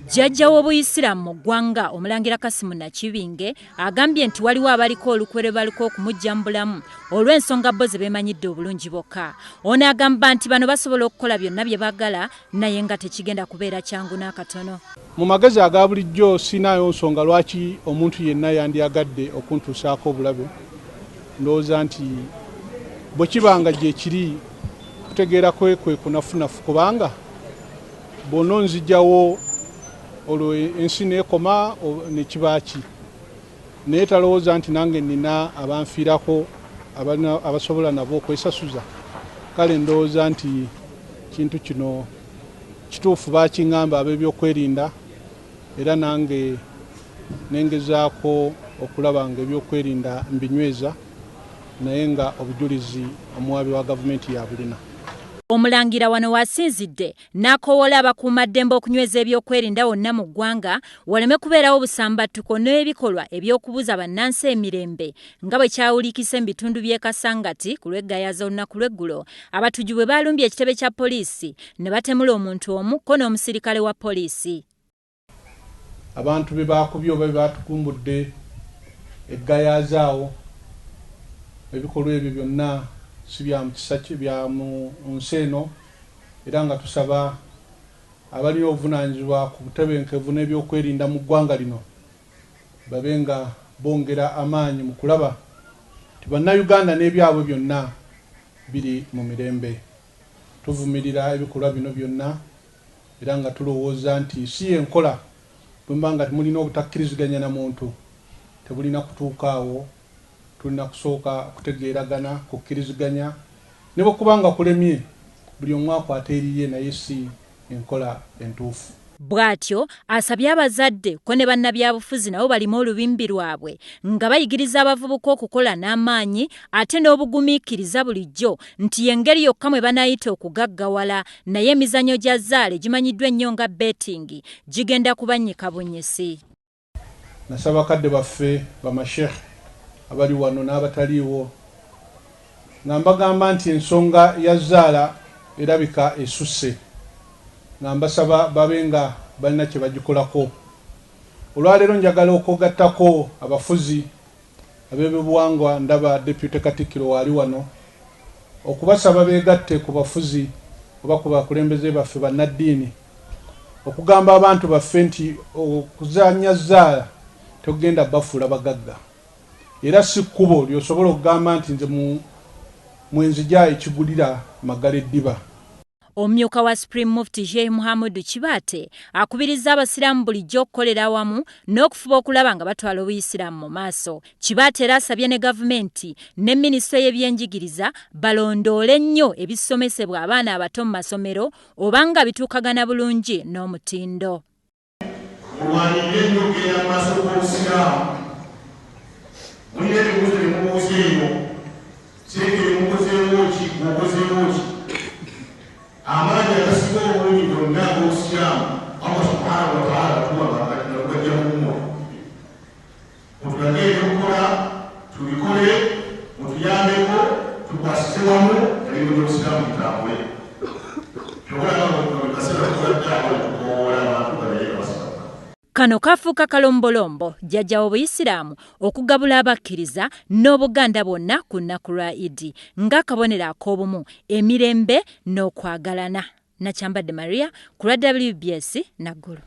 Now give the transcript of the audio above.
Jjajja w'Obuyisiraamu mu ggwanga Omulangira Kasimu Nakibinge agambye nti waliwo abaliko olukwe lwe baliko okumujja mu bulamu olw'ensonga bo ze beemanyidde obulungi bokka. Ono agamba nti bano basobola okukola byonna bye baagala naye nga tekigenda kubeera kyangu n'akatono. Mu magezi aga bulijjo sinaayo nsonga lwaki omuntu yenna yandyagadde okuntuusaako obulabe. Ndowooza nti bwe kibanga gye kiri kutegeera kwe kunafunafu kubanga bw'ono nzijjawo olwo ensi neekoma ne kibaaki. Naye talowooza nti nange nina abanfiirako abasobola nabo okwesasuza. Kale ndowooza nti kintu kino kituufu baakiŋŋamba ab'ebyokwerinda era nange nengezaako okulaba nga ebyokwerinda mbinyweza naye nga obujulizi omuwaabi wa gavumenti yabulina. Omulangira wano wasinzidde n'akoowola abakuumaddembe okunyweza ebyokwerinda wonna mu ggwanga waleme kubeerawo obusambattuko n'ebikolwa eby'okubuza bannansi emirembe nga bwe kyawulikise mu bitundu by'e Kasangati ku lw'eggayaaza olunaku lw'eggulo abatujju bwe baalumbye ekitebe kya poliisi ne batemula omuntu omu ko n'omusirikale wa poliisi. Abantu be baakubye oba be baatukumbudde eggayaaza awo ebikolwa ebyo byonna si bya mukisa bya mu nsi eno era nga tusaba abalina obuvunaanyizibwa ku butebenkevu n'ebyokwerinda mu ggwanga lino babe nga bongera amaanyi mu kulaba nti bannayuganda n'ebyabwe byonna biri mu mirembe. Tuvumirira ebikolwa bino byonna era nga tulowooza nti si enkola bwe mba nga temulina obutakkiriziganya na muntu tebulina kutuukaawo. Tulina kusooka kutegeeragana kukkiriziganya ne bwe kubanga kulemye buli omu akwata eriye naye si enkola entuufu. Bw'atyo asabye abazadde ko ne bannabyabufuzi nabo balime olubimbi lwabwe nga bayigiriza abavubuka okukola n'amaanyi ate n'obugumiikiriza bulijjo nti y'engeri yokka mwe banaayita okugaggawala naye emizannyo gya zzaala gimanyiddwa ennyo nga betting gigenda kubannyika bunnyisi. Nasaba bakadde baffe bamashekhe abali wano n'abataliiwo nga mbagamba nti ensonga ya zzaala erabika esusse nga mbasaba babe nga balina kye bagikolako. Olwaleero njagala okwogattako abafuzi ab'ebyobuwangwa ndaba Deputy Katikkiro waali wano okubasaba beegatte ku bafuzi oba ku bakulembeze baffe bannaddiini okugamba abantu baffe nti okuzaanya zzaala togenda bafuula bagagga era si kkubo lyosobola okugamba nti nze mwenzija ekigulira Magala Eddiba. Omumyuka wa Supreme Mufti Sheikh Muhammad Kibaate akubiriza abasiraamu bulijjo okukolera awamu n'okufuba okulaba nga batwala obuyisiraamu mu maaso. Kibaate era asabye ne gavumenti ne minisitule y'ebyenjigiriza balondoole nnyo ebisomesebwa abaana abato mu masomero obanga bituukagana bulungi n'omutindo. Amanya akasiga obulungi bwonna bw'obusiraamu Allah subhanahu wa ta'ala tubagajja mumwo. Mutulage ebyokukola tubikole mutuyambeko tukwasize wamu ebintu by'obusiraamu bitambule. Kano kafuuka kalombolombo jjajja w'Obuyisiraamu okugabula abakkiriza n'Obuganda bwonna ku nnaku lwa Idi ng'akabonero ak'obumu, emirembe n'okwagalana. Nakyambadde Maria ku lwa WBS Naggulu.